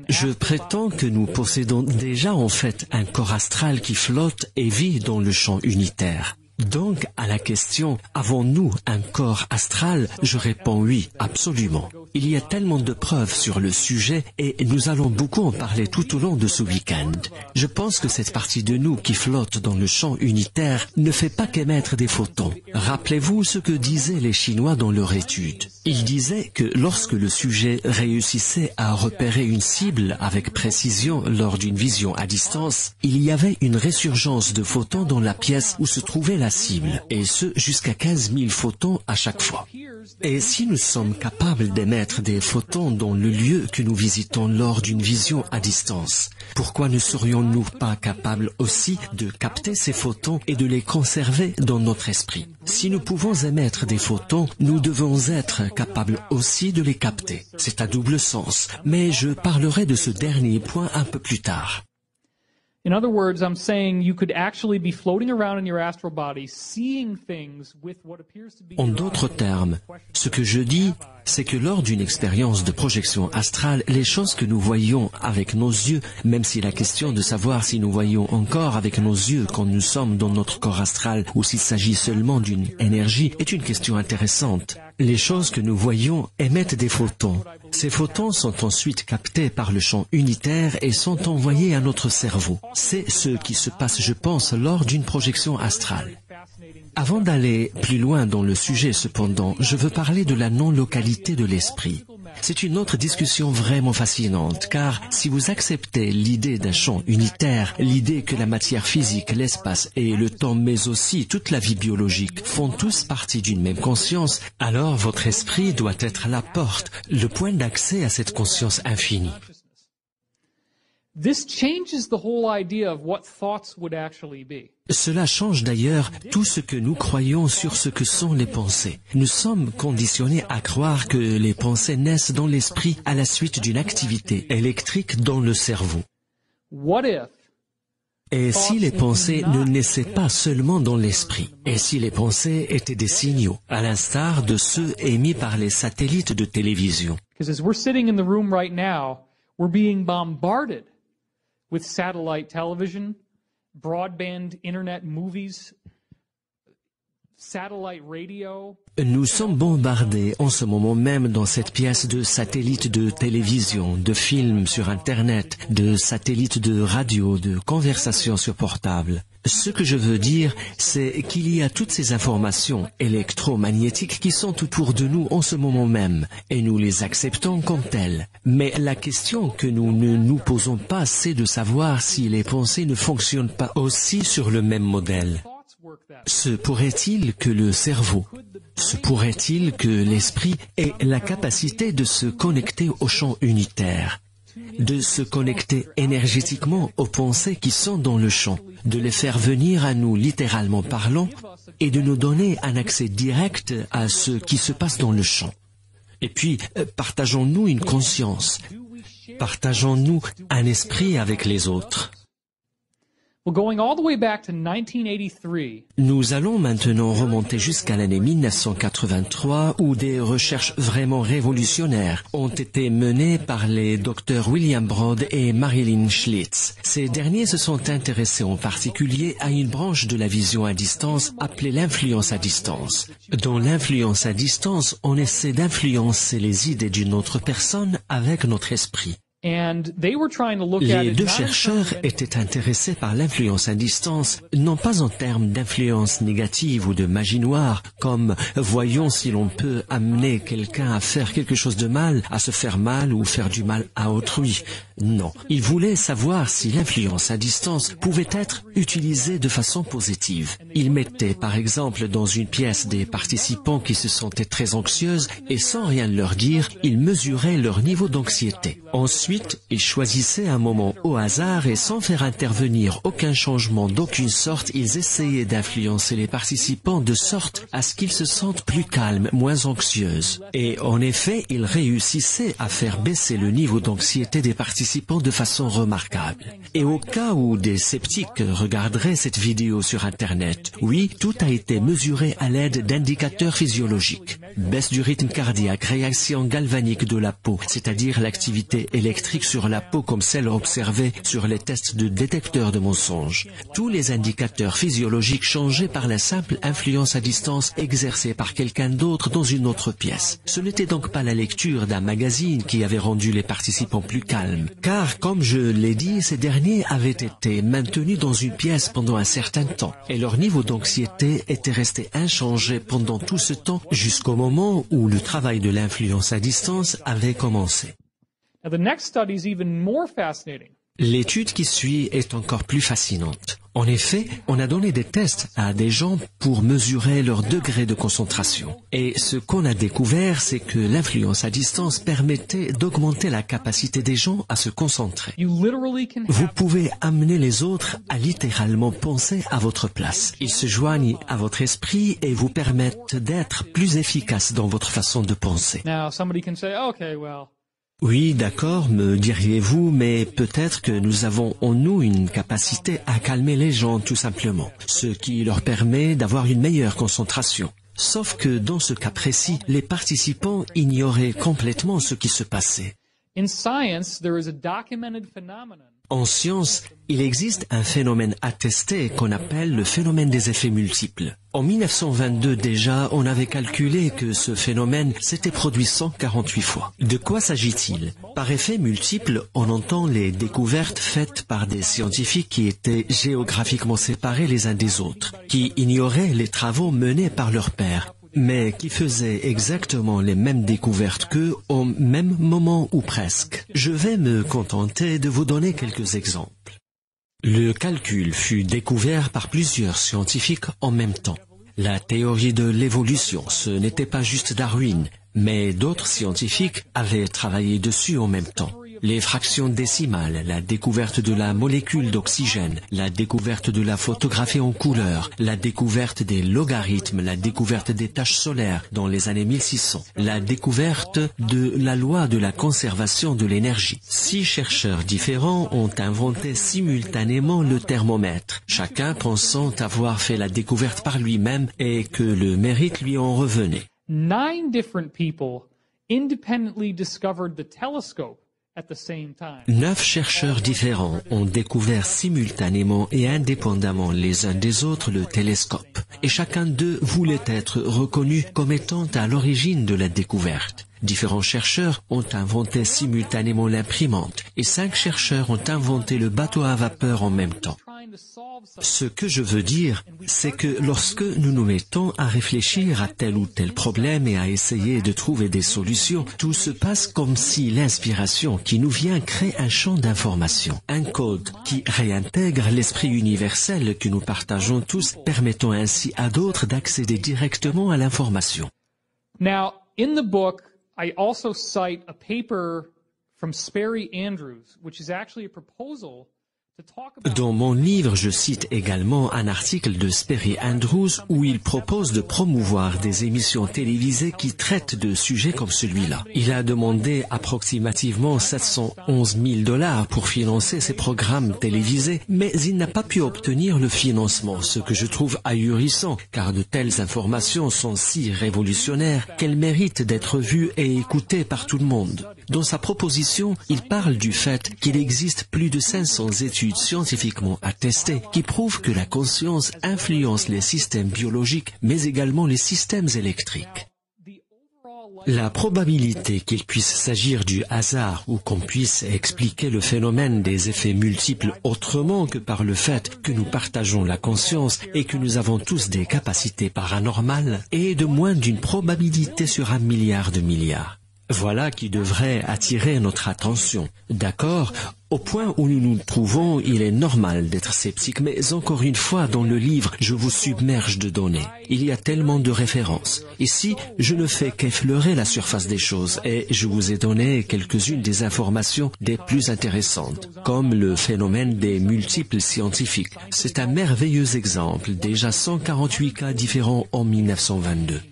Je prétends que nous possédons déjà en fait un corps astral qui flotte et vit dans le champ unitaire. Donc, à la question « Avons-nous un corps astral ?» je réponds oui, absolument. Il y a tellement de preuves sur le sujet et nous allons beaucoup en parler tout au long de ce week-end. Je pense que cette partie de nous qui flotte dans le champ unitaire ne fait pas qu'émettre des photons. Rappelez-vous ce que disaient les Chinois dans leur étude. Ils disaient que lorsque le sujet réussissait à repérer une cible avec précision lors d'une vision à distance, il y avait une résurgence de photons dans la pièce où se trouvait la cible, et ce jusqu'à 15 000 photons à chaque fois. Et si nous sommes capables d'émettre des photons dans le lieu que nous visitons lors d'une vision à distance, pourquoi ne serions-nous pas capables aussi de capter ces photons et de les conserver dans notre esprit? Si nous pouvons émettre des photons, nous devons être capables aussi de les capter. C'est à double sens, mais je parlerai de ce dernier point un peu plus tard. In other words, I'm saying you could actually be floating around in your astral body, seeing things with what appears to be... En d'autres termes, ce que je dis, c'est que lors d'une expérience de projection astrale, les choses que nous voyons avec nos yeux, même si la question de savoir si nous voyons encore avec nos yeux quand nous sommes dans notre corps astral ou s'il s'agit seulement d'une énergie, est une question intéressante. Les choses que nous voyons émettent des photons. Ces photons sont ensuite captés par le champ unitaire et sont envoyés à notre cerveau. C'est ce qui se passe, je pense, lors d'une projection astrale. Avant d'aller plus loin dans le sujet, cependant, je veux parler de la non-localité de l'esprit. C'est une autre discussion vraiment fascinante, car si vous acceptez l'idée d'un champ unitaire, l'idée que la matière physique, l'espace et le temps, mais aussi toute la vie biologique, font tous partie d'une même conscience, alors votre esprit doit être la porte, le point d'accès à cette conscience infinie. Cela change d'ailleurs tout ce que nous croyons sur ce que sont les pensées. Nous sommes conditionnés à croire que les pensées naissent dans l'esprit à la suite d'une activité électrique dans le cerveau. Et si les pensées ne naissaient pas seulement dans l'esprit? Et si les pensées étaient des signaux, à l'instar de ceux émis par les satellites de télévision? With satellite television, broadband internet movies, satellite radio. Nous sommes bombardés en ce moment même dans cette pièce de satellites de télévision, de films sur Internet, de satellites de radio, de conversations sur portable. Ce que je veux dire, c'est qu'il y a toutes ces informations électromagnétiques qui sont autour de nous en ce moment même, et nous les acceptons comme telles. Mais la question que nous ne nous posons pas, c'est de savoir si les pensées ne fonctionnent pas aussi sur le même modèle. Se pourrait-il que le cerveau, se pourrait-il que l'esprit ait la capacité de se connecter au champ unitaire, de se connecter énergétiquement aux pensées qui sont dans le champ, de les faire venir à nous littéralement parlant et de nous donner un accès direct à ce qui se passe dans le champ? Et puis, partageons-nous une conscience? Partageons-nous un esprit avec les autres? Nous allons maintenant remonter jusqu'à l'année 1983 où des recherches vraiment révolutionnaires ont été menées par les docteurs William Broad et Marilyn Schlitz. Ces derniers se sont intéressés en particulier à une branche de la vision à distance appelée l'influence à distance. Dans l'influence à distance, on essaie d'influencer les idées d'une autre personne avec notre esprit. Les deux chercheurs étaient intéressés par l'influence à distance, non pas en termes d'influence négative ou de magie noire, comme voyons si l'on peut amener quelqu'un à faire quelque chose de mal, à se faire mal ou faire du mal à autrui. Non, ils voulaient savoir si l'influence à distance pouvait être utilisée de façon positive. Ils mettaient par exemple dans une pièce des participants qui se sentaient très anxieuses et sans rien leur dire, ils mesuraient leur niveau d'anxiété. Ensuite, ils choisissaient un moment au hasard et sans faire intervenir aucun changement d'aucune sorte, ils essayaient d'influencer les participants de sorte à ce qu'ils se sentent plus calmes, moins anxieuses. Et en effet, ils réussissaient à faire baisser le niveau d'anxiété des participants de façon remarquable. Et au cas où des sceptiques regarderaient cette vidéo sur Internet, oui, tout a été mesuré à l'aide d'indicateurs physiologiques. baisse du rythme cardiaque, réaction galvanique de la peau, c'est-à-dire l'activité électrique sur la peau comme celle observée sur les tests de détecteurs de mensonges. Tous les indicateurs physiologiques changeaient par la simple influence à distance exercée par quelqu'un d'autre dans une autre pièce. Ce n'était donc pas la lecture d'un magazine qui avait rendu les participants plus calmes, car, comme je l'ai dit, ces derniers avaient été maintenus dans une pièce pendant un certain temps, et leur niveau d'anxiété était resté inchangé pendant tout ce temps jusqu'au moment où le travail de l'influence à distance avait commencé. Now, the next study is even more fascinating. L'étude qui suit est encore plus fascinante. En effet, on a donné des tests à des gens pour mesurer leur degré de concentration. Et ce qu'on a découvert, c'est que l'influence à distance permettait d'augmenter la capacité des gens à se concentrer. You literally can Vous have pouvez amener les autres à littéralement penser à votre place. Ils se joignent à votre esprit et vous permettent d'être plus efficace dans votre façon de penser. Now, somebody can say, okay, well, Oui, d'accord, me diriez-vous, mais peut-être que nous avons en nous une capacité à calmer les gens tout simplement, ce qui leur permet d'avoir une meilleure concentration. Sauf que dans ce cas précis, les participants ignoraient complètement ce qui se passait. in science, there is a documented phenomenon. En science, il existe un phénomène attesté qu'on appelle le phénomène des effets multiples. En 1922 déjà, on avait calculé que ce phénomène s'était produit 148 fois. De quoi s'agit-il? Par effet multiple, on entend les découvertes faites par des scientifiques qui étaient géographiquement séparés les uns des autres, qui ignoraient les travaux menés par leurs pairs, mais qui faisaient exactement les mêmes découvertes qu'eux au même moment ou presque. Je vais me contenter de vous donner quelques exemples. Le calcul fut découvert par plusieurs scientifiques en même temps. La théorie de l'évolution, ce n'était pas juste Darwin, mais d'autres scientifiques avaient travaillé dessus en même temps. Les fractions décimales, la découverte de la molécule d'oxygène, la découverte de la photographie en couleur, la découverte des logarithmes, la découverte des taches solaires dans les années 1600, la découverte de la loi de la conservation de l'énergie. 6 chercheurs différents ont inventé simultanément le thermomètre, chacun pensant avoir fait la découverte par lui-même et que le mérite lui en revenait. 9 different people independently discovered the telescope at the same time. 9 chercheurs différents ont découvert simultanément et indépendamment les uns des autres le télescope, et chacun d'eux voulait être reconnu comme étant à l'origine de la découverte. Différents chercheurs ont inventé simultanément l'imprimante, et 5 chercheurs ont inventé le bateau à vapeur en même temps. Ce que je veux dire, c'est que lorsque nous nous mettons à réfléchir à tel ou tel problème et à essayer de trouver des solutions, tout se passe comme si l'inspiration qui nous vient crée un champ d'information, un code qui réintègre l'esprit universel que nous partageons tous, permettant ainsi à d'autres d'accéder directement à l'information. Now, in the book, I also cite a paper from Sperry Andrews, which is actually a proposal to talk about... Dans mon livre, je cite également un article de Sperry Andrews où il propose de promouvoir des émissions télévisées qui traitent de sujets comme celui-là. Il a demandé approximativement $711 000 pour financer ces programmes télévisés, mais il n'a pas pu obtenir le financement, ce que je trouve ahurissant, car de telles informations sont si révolutionnaires qu'elles méritent d'être vues et écoutées par tout le monde. Dans sa proposition, il parle du fait qu'il existe plus de 500 études scientifiquement attestées qui prouvent que la conscience influence les systèmes biologiques, mais également les systèmes électriques. La probabilité qu'il puisse s'agir du hasard ou qu'on puisse expliquer le phénomène des effets multiples autrement que par le fait que nous partageons la conscience et que nous avons tous des capacités paranormales est de moins d'une probabilité sur 1 milliard de milliards. Voilà qui devrait attirer notre attention. D'accord? Au point où nous nous trouvons, il est normal d'être sceptique, mais encore une fois, dans le livre, je vous submerge de données. Il y a tellement de références. Ici, je ne fais qu'effleurer la surface des choses et je vous ai donné quelques-unes des informations des plus intéressantes, comme le phénomène des multiples scientifiques. C'est un merveilleux exemple, déjà 148 cas différents en 1922.